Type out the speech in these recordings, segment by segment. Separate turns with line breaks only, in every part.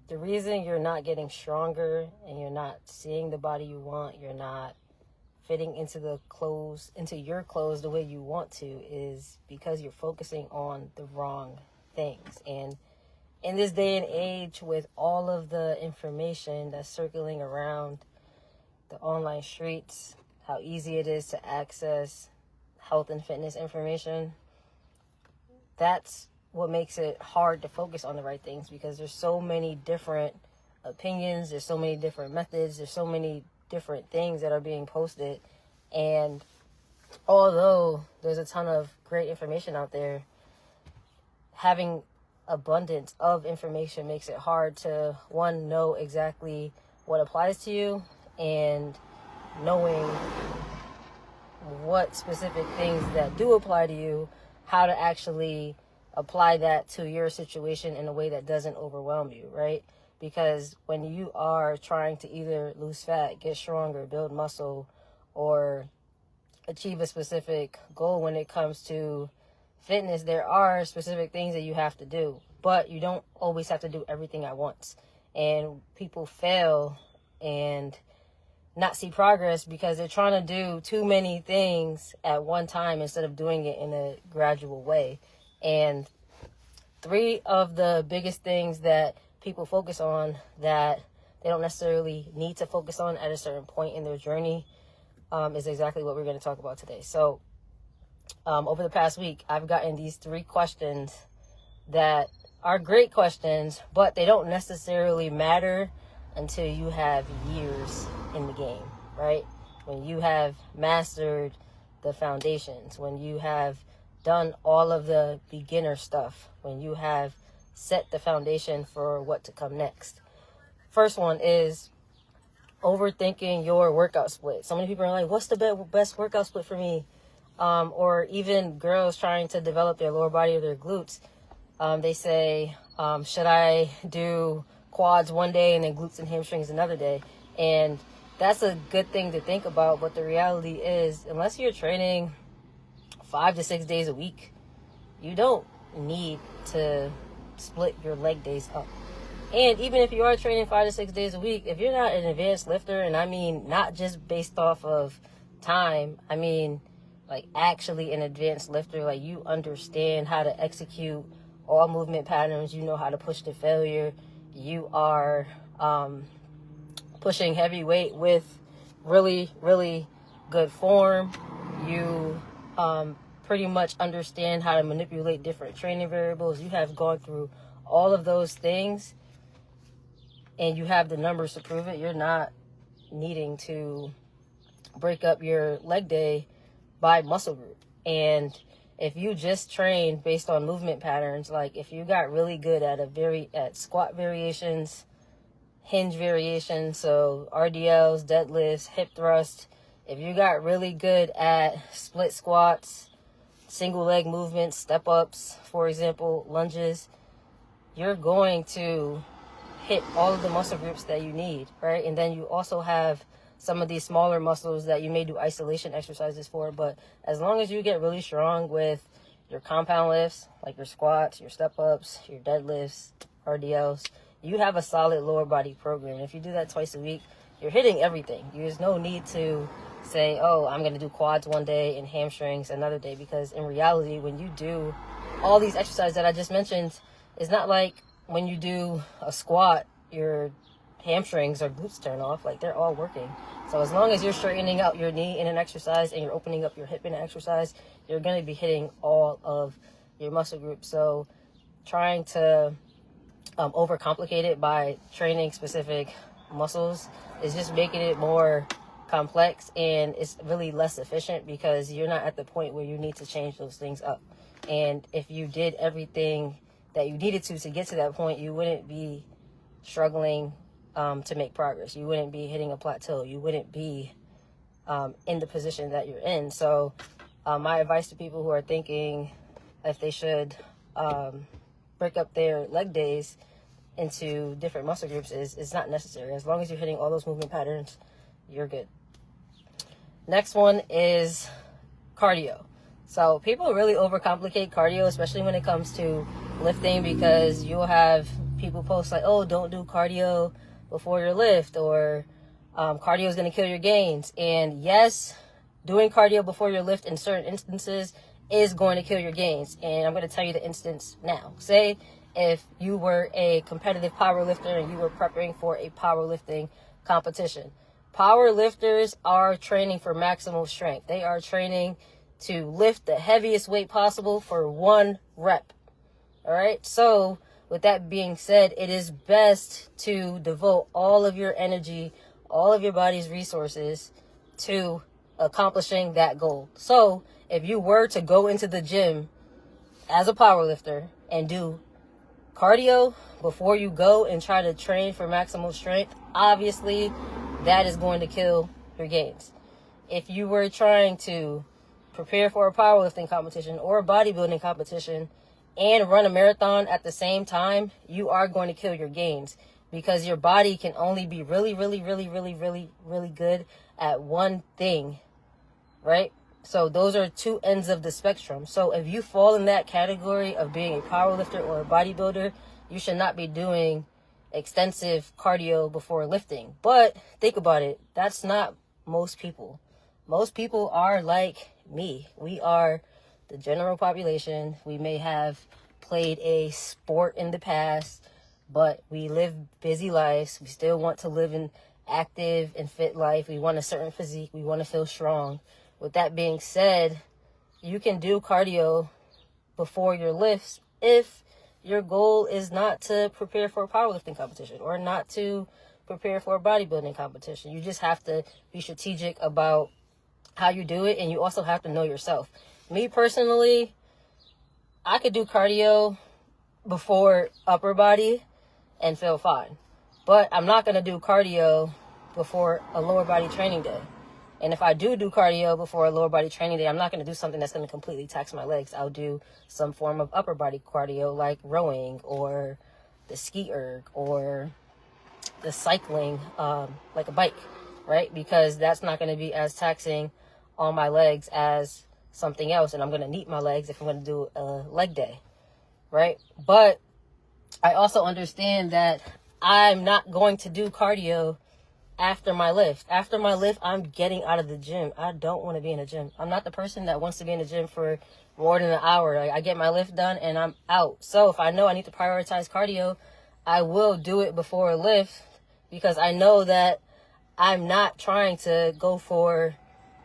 the reason you're not getting stronger and you're not seeing the body you want, you're not fitting into your clothes the way you want to, is because you're focusing on the wrong things. And in this day and age, with all of the information that's circling around the online streets, how easy it is to access health and fitness information, that's what makes it hard to focus on the right things, because there's so many different opinions, there's so many different methods, there's so many different things that are being posted. And although there's a ton of great information out there, having abundance of information makes it hard to, one, know exactly what applies to you, and knowing what specific things that do apply to you, how to actually apply that to your situation in a way that doesn't overwhelm you, right? Because when you are trying to either lose fat, get stronger, build muscle, or achieve a specific goal when it comes to fitness, there are specific things that you have to do, but you don't always have to do everything at once. And people fail and not see progress because they're trying to do too many things at one time instead of doing it in a gradual way. And three of the biggest things that people focus on that they don't necessarily need to focus on at a certain point in their journey is exactly what we're going to talk about today. So over the past week, I've gotten these 3 questions that are great questions, but they don't necessarily matter until you have years in the game, right? When you have mastered the foundations, when you have done all of the beginner stuff, when you have set the foundation for what to come next. First one is overthinking your workout split. So many people are like, what's the best workout split for me? Or even girls trying to develop their lower body or their glutes. They say, should I do quads one day and then glutes and hamstrings another day? And that's a good thing to think about. But the reality is, unless you're training 5 to 6 days a week, you don't need to split your leg days up. And even if you are training 5 to 6 days a week, if you're not an advanced lifter, and I mean not just based off of time, I mean like actually an advanced lifter, like you understand how to execute all movement patterns, you know how to push to failure, you are pushing heavy weight with really, really good form, you pretty much understand how to manipulate different training variables, you have gone through all of those things, and you have the numbers to prove it, you're not needing to break up your leg day by muscle group. And if you just train based on movement patterns, like if you got really good at squat variations, hinge variations, so RDLs, deadlifts, hip thrust, if you got really good at split squats, single leg movements, step ups, for example, lunges, you're going to hit all of the muscle groups that you need, right? And then you also have some of these smaller muscles that you may do isolation exercises for, but as long as you get really strong with your compound lifts, like your squats, your step-ups, your deadlifts, RDLs, you have a solid lower body program. And if you do that twice a week, you're hitting everything. There's no need to say, oh, I'm going to do quads one day and hamstrings another day, because in reality, when you do all these exercises that I just mentioned, it's not like when you do a squat, your hamstrings or glutes turn off. Like, they're all working. So as long as you're straightening out your knee in an exercise and you're opening up your hip in an exercise, you're going to be hitting all of your muscle groups. So trying to overcomplicate it by training specific muscles is just making it more complex, and it's really less efficient because you're not at the point where you need to change those things up. And if you did everything that you needed to get to that point, you wouldn't be struggling to make progress. You wouldn't be hitting a plateau. You wouldn't be in the position that you're in. So my advice to people who are thinking if they should break up their leg days into different muscle groups is it's not necessary. As long as you're hitting all those movement patterns, you're good. Next one is cardio. So people really overcomplicate cardio, especially when it comes to lifting, because you'll have people post like, oh, don't do cardio before your lift, or cardio is going to kill your gains. And yes, doing cardio before your lift in certain instances is going to kill your gains. And I'm going to tell you the instance now. Say if you were a competitive power lifter and you were preparing for a powerlifting competition. Power lifters are training for maximal strength. They are training to lift the heaviest weight possible for 1 rep. All right. So with that being said, it is best to devote all of your energy, all of your body's resources to accomplishing that goal. So if you were to go into the gym as a powerlifter and do cardio before you go and try to train for maximal strength, obviously that is going to kill your gains. If you were trying to prepare for a powerlifting competition or a bodybuilding competition and run a marathon at the same time, you are going to kill your gains, because your body can only be really, really, really, really, really, really good at one thing, right? So those are two ends of the spectrum. So if you fall in that category of being a powerlifter or a bodybuilder, you should not be doing extensive cardio before lifting. But think about it. That's not most people. Most people are like me. We are the general population. We may have played a sport in the past, but we live busy lives. We still want to live an active and fit life. We want a certain physique. We want to feel strong. With that being said, you can do cardio before your lifts if your goal is not to prepare for a powerlifting competition or not to prepare for a bodybuilding competition. You just have to be strategic about how you do it, and you also have to know yourself. Me personally, I could do cardio before upper body and feel fine, but I'm not going to do cardio before a lower body training day. And if I do cardio before a lower body training day, I'm not going to do something that's going to completely tax my legs. I'll do some form of upper body cardio like rowing or the ski erg or the cycling, like a bike, right? Because that's not going to be as taxing on my legs as something else. And I'm going to need my legs if I'm going to do a leg day, right? But I also understand that I'm not going to do cardio after my lift. After my lift, I'm getting out of the gym. I don't want to be in a gym. I'm not the person that wants to be in the gym for more than an hour. I get my lift done and I'm out. So if I know I need to prioritize cardio, I will do it before a lift, because I know that I'm not trying to go for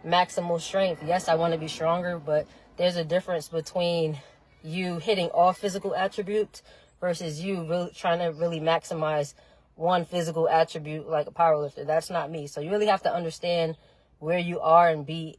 maximal strength. Yes, I want to be stronger, but there's a difference between you hitting all physical attributes versus you really trying to really maximize one physical attribute like a powerlifter. That's not me. So you really have to understand where you are and be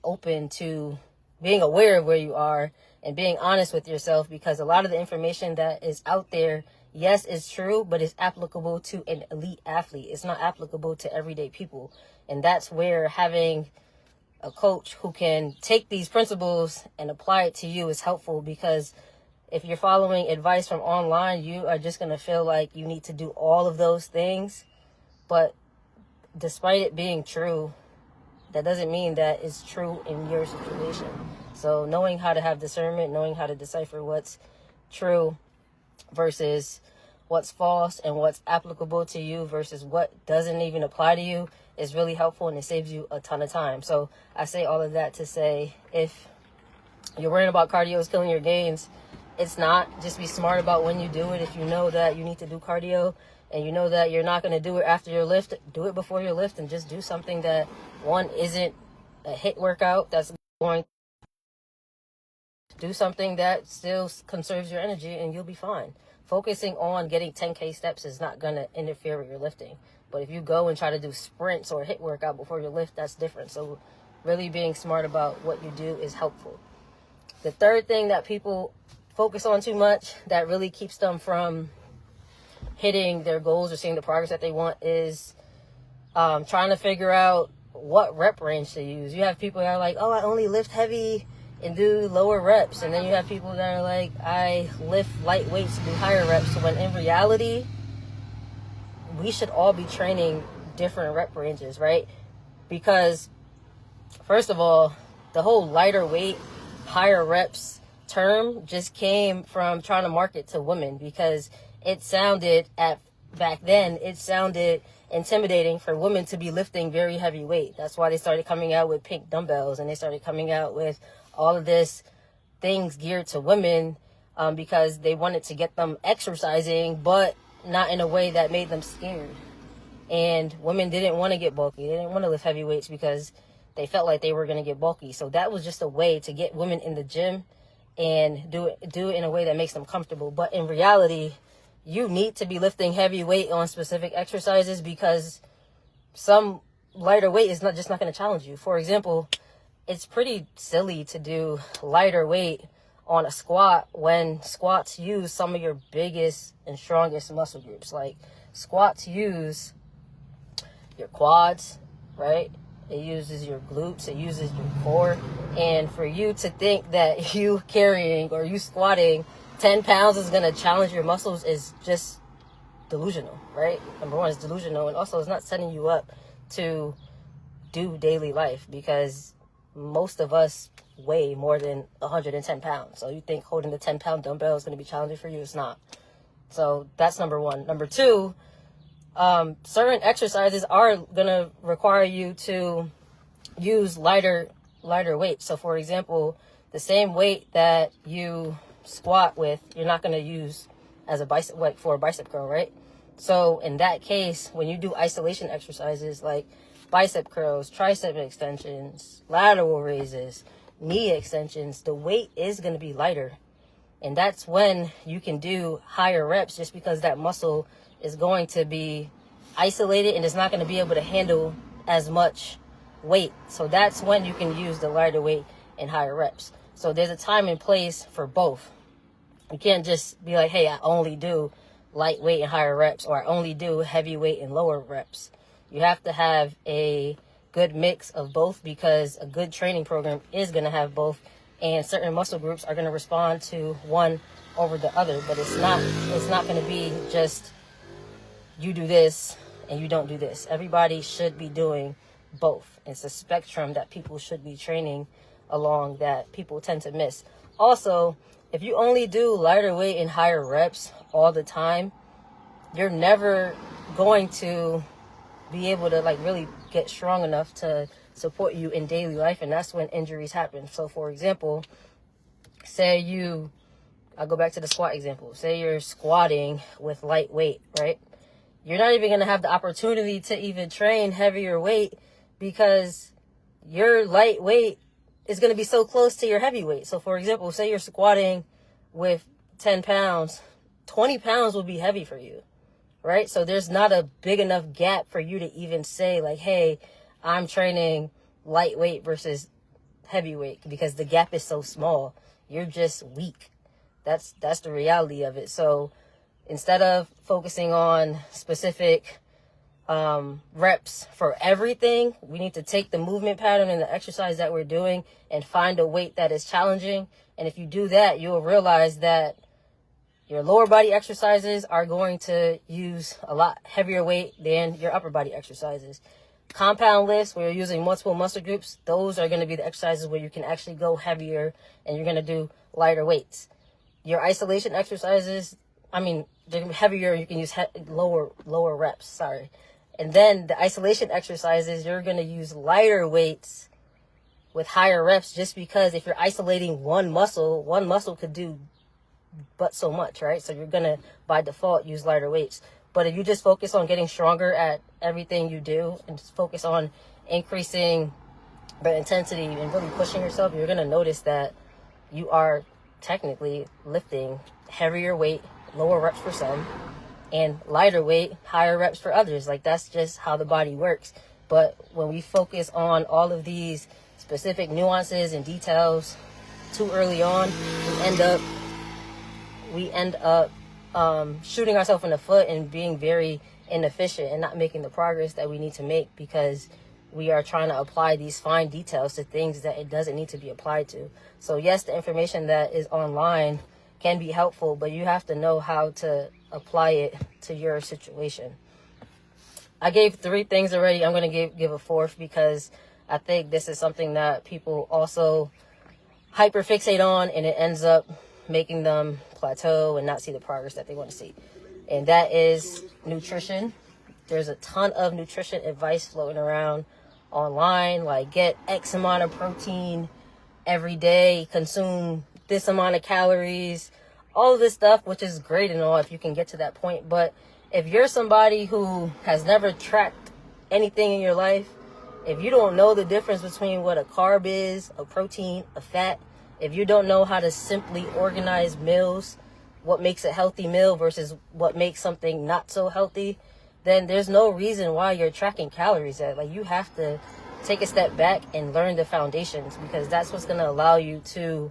open to being aware of where you are and being honest with yourself, because a lot of the information that is out there, yes, it's true, but it's applicable to an elite athlete. It's not applicable to everyday people. And that's where having a coach who can take these principles and apply it to you is helpful, because if you're following advice from online, you are just going to feel like you need to do all of those things. But despite it being true, that doesn't mean that it's true in your situation. So knowing how to have discernment, knowing how to decipher what's true versus what's false and what's applicable to you versus what doesn't even apply to you is really helpful, and it saves you a ton of time. So I say all of that to say, if you're worrying about cardio is killing your gains, it's not. Just be smart about when you do it. If you know that you need to do cardio and you know that you're not going to do it after your lift, do it before your lift, and just do something that, one, isn't a hit workout that's going to do something that still conserves your energy, and you'll be fine. Focusing on getting 10K steps is not going to interfere with your lifting. But if you go and try to do sprints or a hit workout before your lift, that's different. So really being smart about what you do is helpful. The third thing that people focus on too much that really keeps them from hitting their goals or seeing the progress that they want is trying to figure out what rep range to use. You have people that are like, oh, I only lift heavy and do lower reps. And then you have people that are like, I lift light weights and do higher reps. So when in reality, we should all be training different rep ranges, right? Because first of all, the whole lighter weight, higher reps term just came from trying to market to women, because back then, it sounded intimidating for women to be lifting very heavy weight. That's why they started coming out with pink dumbbells, and they started coming out with all of this things geared to women, because they wanted to get them exercising, but not in a way that made them scared. And women didn't want to get bulky. They didn't want to lift heavy weights because they felt like they were going to get bulky. So that was just a way to get women in the gym and do it in a way that makes them comfortable. But in reality, you need to be lifting heavy weight on specific exercises, because some lighter weight is not going to challenge you. For example, it's pretty silly to do lighter weight on a squat when squats use some of your biggest and strongest muscle groups. Like, squats use your quads, right? It uses your glutes, it uses your core. And for you to think that you carrying or you squatting 10 pounds is going to challenge your muscles is just delusional, right? Number one, it's delusional. And also, it's not setting you up to do daily life, because most of us weigh more than 110 pounds. So you think holding the 10-pound dumbbell is going to be challenging for you? It's not. So that's number one. Number two, certain exercises are going to require you to use lighter weight. So for example, the same weight that you squat with, you're not going to use as a bicep, like for a bicep curl, right? So in that case, when you do isolation exercises like bicep curls, tricep extensions, lateral raises, knee extensions, the weight is going to be lighter. And that's when you can do higher reps, just because that muscle is going to be isolated and it's not going to be able to handle as much weight. So that's when you can use the lighter weight and higher reps. So there's a time and place for both. You can't just be like, hey, I only do lightweight and higher reps, or I only do heavyweight and lower reps. You have to have a good mix of both, because a good training program is going to have both, and certain muscle groups are going to respond to one over the other. But it's not going to be just you do this and you don't do this. Everybody should be doing both. It's a spectrum that people should be training along that people tend to miss. Also, if you only do lighter weight and higher reps all the time, you're never going to be able to really get strong enough to support you in daily life, and that's when injuries happen. So for example, I'll go back to the squat example. Say you're squatting with light weight, right? You're not even going to have the opportunity to even train heavier weight, because your light weight is going to be so close to your heavy weight. So for example, say you're squatting with 10 pounds, 20 pounds will be heavy for you, right? So there's not a big enough gap for you to even say like, hey, I'm training lightweight versus heavyweight, because the gap is so small. You're just weak. That's the reality of it. So instead of focusing on specific reps for everything, we need to take the movement pattern and the exercise that we're doing and find a weight that is challenging. And if you do that, you'll realize that your lower body exercises are going to use a lot heavier weight than your upper body exercises. Compound lifts, where you're using multiple muscle groups, those are going to be the exercises where you can actually go heavier and you're going to do lighter weights. Your isolation exercises, they're heavier, you can use lower reps, And then the isolation exercises, you're going to use lighter weights with higher reps, just because if you're isolating one muscle could do but so much, right? So you're going to, by default, use lighter weights. But if you just focus on getting stronger at everything you do and just focus on increasing the intensity and really pushing yourself, you're going to notice that you are technically lifting heavier weight, lower reps for some, and lighter weight, higher reps for others. That's just how the body works. But when we focus on all of these specific nuances and details too early on, we end up shooting ourselves in the foot and being very inefficient and not making the progress that we need to make, because we are trying to apply these fine details to things that it doesn't need to be applied to. So yes, the information that is online can be helpful, but you have to know how to apply it to your situation. I gave 3 things already. I'm going to give a 4th, because I think this is something that people also hyperfixate on, and it ends up making them plateau and not see the progress that they want to see. and that is nutrition. There's a ton of nutrition advice floating around online, like get X amount of protein every day, consume this amount of calories, all of this stuff, which is great and all if you can get to that point. But if you're somebody who has never tracked anything in your life, if you don't know the difference between what a carb is, a protein, a fat, if you don't know how to simply organize meals, what makes a healthy meal versus what makes something not so healthy, then there's no reason why you're tracking calories. Like, you have to take a step back and learn the foundations, because that's what's going to allow you to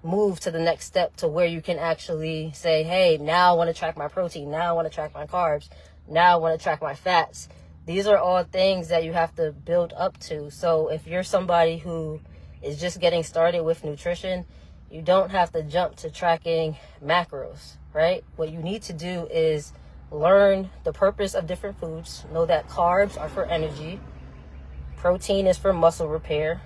move to the next step, to where you can actually say, hey, now I want to track my protein. Now I want to track my carbs. Now I want to track my fats. These are all things that you have to build up to. So if you're somebody who is just getting started with nutrition, you don't have to jump to tracking macros, right? What you need to do is learn the purpose of different foods. Know that carbs are for energy. Protein is for muscle repair.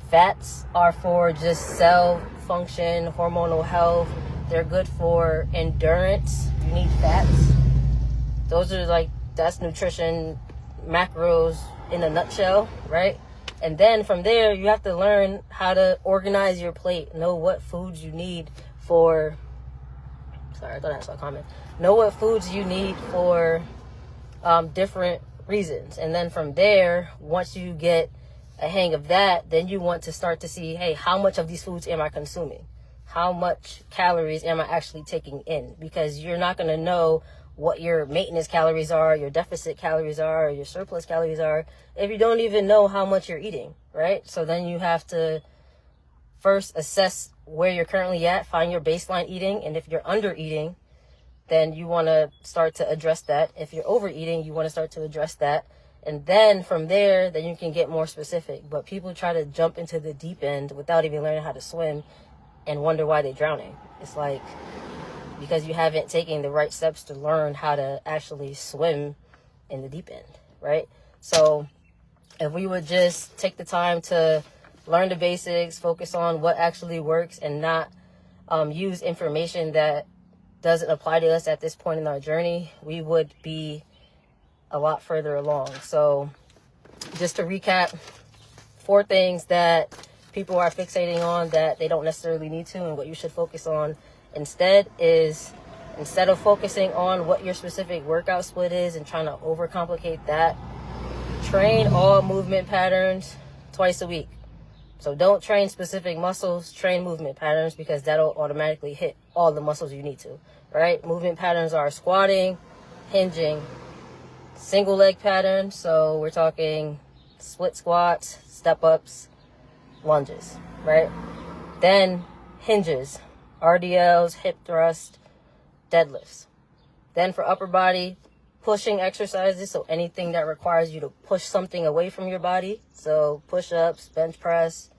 Fats are for just cell function, hormonal health. They're good for endurance. You need fats. Those are that's nutrition macros in a nutshell, right? And then from there, you have to learn how to organize your plate. Know what foods you need for... Sorry, I thought I saw a comment. Know what foods you need for different reasons. And then from there, once you get a hang of that, then you want to start to see, hey, how much of these foods am I consuming? How much calories am I actually taking in? Because you're not going to know what your maintenance calories are, your deficit calories are, or your surplus calories are, if you don't even know how much you're eating, right? So then you have to first assess where you're currently at, find your baseline eating, and if you're under eating, then you want to start to address that. If you're overeating, you want to start to address that. And then from there, then you can get more specific. But people try to jump into the deep end without even learning how to swim and wonder why they're drowning. It's like, because you haven't taken the right steps to learn how to actually swim in the deep end, right? So if we would just take the time to learn the basics, focus on what actually works, and not use information that doesn't apply to us at this point in our journey, we would be a lot further along. So just to recap, 4 things that people are fixating on that they don't necessarily need to, and what you should focus on instead is, instead of focusing on what your specific workout split is and trying to overcomplicate that, train all movement patterns twice a week. So don't train specific muscles, train movement patterns, because that'll automatically hit all the muscles you need to, right? Movement patterns are squatting, hinging, single leg patterns. So we're talking split squats, step ups, lunges, right? Then hinges, RDLs, hip thrust, deadlifts. Then for upper body, pushing exercises, so anything that requires you to push something away from your body. So push-ups, bench press,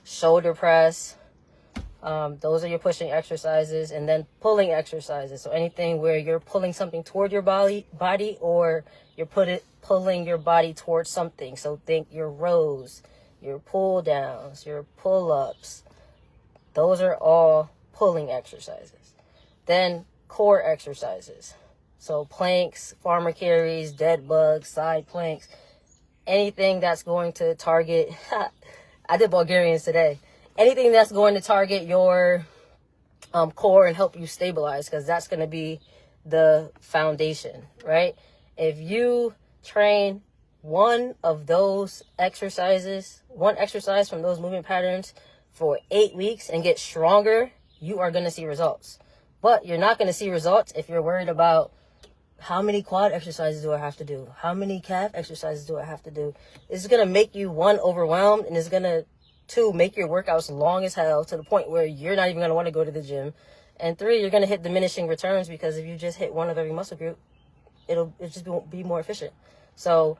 shoulder press. Those are your pushing exercises. And then pulling exercises, so anything where you're pulling something toward your body or you're pulling your body towards something. So think your rows, your pull downs, your pull-ups. Those are all pulling exercises. Then core exercises. So planks, farmer carries, dead bugs, side planks, anything that's going to target, I did Bulgarians today, anything that's going to target your core and help you stabilize, because that's going to be the foundation, right? If you train one of those exercises, one exercise from those movement patterns for 8 weeks and get stronger, you are going to see results. But you're not going to see results if you're worried about, how many quad exercises do I have to do? How many calf exercises do I have to do? It's going to make you, 1, overwhelmed, and it's going to, 2, make your workouts long as hell to the point where you're not even going to want to go to the gym. And 3, you're going to hit diminishing returns, because if you just hit one of every muscle group, it just won't be more efficient. So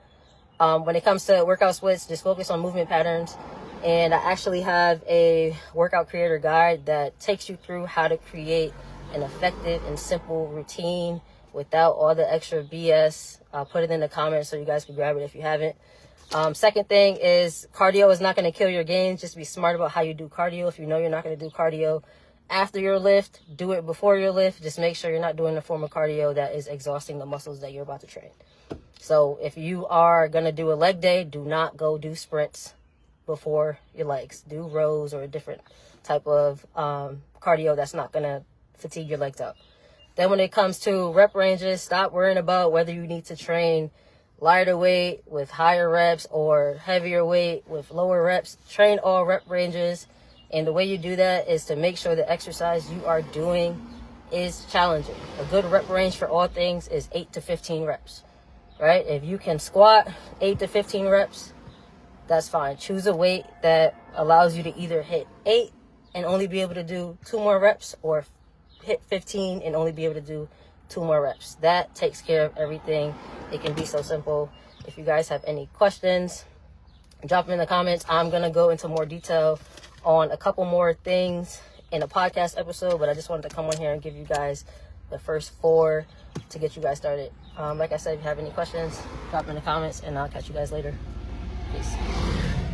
when it comes to workout splits, just focus on movement patterns. And I actually have a workout creator guide that takes you through how to create an effective and simple routine without all the extra BS. I'll put it in the comments so you guys can grab it if you haven't. Second thing is, cardio is not going to kill your gains. Just be smart about how you do cardio. If you know you're not going to do cardio after your lift, do it before your lift. Just make sure you're not doing a form of cardio that is exhausting the muscles that you're about to train. So if you are going to do a leg day, do not go do sprints before your legs. Do rows or a different type of cardio that's not going to fatigue your legs out. Then when it comes to rep ranges, stop worrying about whether you need to train lighter weight with higher reps or heavier weight with lower reps. Train all rep ranges. And the way you do that is to make sure the exercise you are doing is challenging. A good rep range for all things is 8 to 15 reps, right? If you can squat 8 to 15 reps, that's fine. Choose a weight that allows you to either hit 8 and only be able to do 2 more reps, or hit 15 and only be able to do 2 more reps. That takes care of everything. It can be so simple. If you guys have any questions, drop them in the comments. I'm going to go into more detail on a couple more things in a podcast episode, but I just wanted to come on here and give you guys the first 4 to get you guys started. Like I said, if you have any questions, drop them in the comments, and I'll catch you guys later. Peace.